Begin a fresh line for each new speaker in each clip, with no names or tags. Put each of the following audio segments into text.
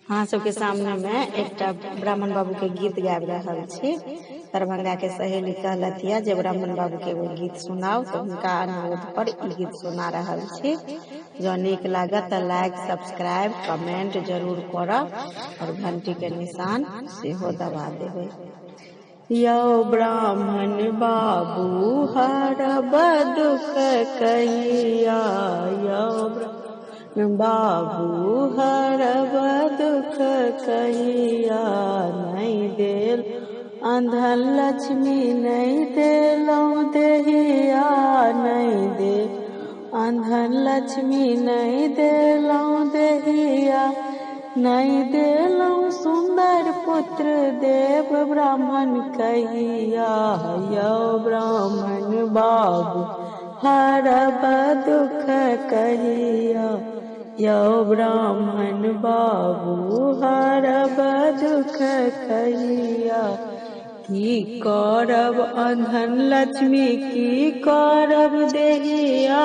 हाँ सबके सामने में एक ब्राह्मण बाबू के गीत गाबि रहल छी। दरभंगा के सहेली कहलथिया जे ब्राह्मण बाबू के एगो गीत सुनाओ, तो उनका अनुरोध पर ई गीत सुना रहल छी। जो नीक लागत तो लाइक सब्सक्राइब कमेंट जरूर करब और घंटी के निशान सेहो दबा देबै। यौ ब्राह्मण बाबू हरब दुख कहिया, यौ बाबू हरब दुख कहिया। नहीं देल अंधन लक्ष्मी नहीं देलौं देहिया, नहीं दे अंधन लक्ष्मी नहीं देलौं देहिया। नहीं देलौं सुंदर पुत्र देव ब्राह्मण कहिया। यौ ब्राह्मण बाबू हरब दुख कहिया, यौ ब्राह्मण बाबू हरब दुख कहिया। की करब अंधन लक्ष्मी की करब देहिया,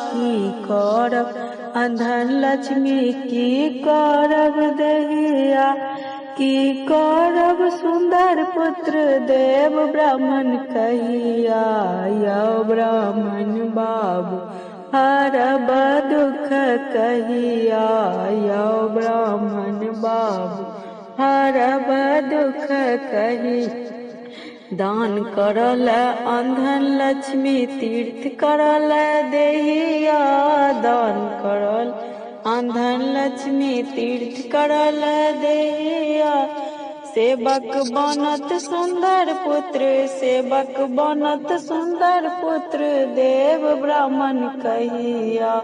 की करब अंधन लक्ष्मी की करब देहिया। की करब सुंदर पुत्र देव ब्राह्मण कहिया। यौ ब्राह्मण बाबू हरब दुख कहिया, यौ ब्राह्मण बाबू हरब दुख कही। दान करल अंधन लक्ष्मी तीर्थ करल देहिया, दान करल अंधन लक्ष्मी तीर्थ करल देहिया। सेवक बनत सुंदर पुत्र, सेवक बनत सुंदर पुत्र देव ब्राह्मण कहिया।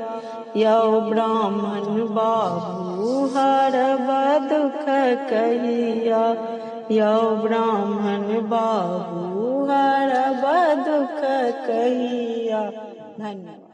यौ ब्राह्मण बाबू हरब दुख कहिया, यौ ब्राह्मण बाबू हरब दुख कहिया। धन्यवाद।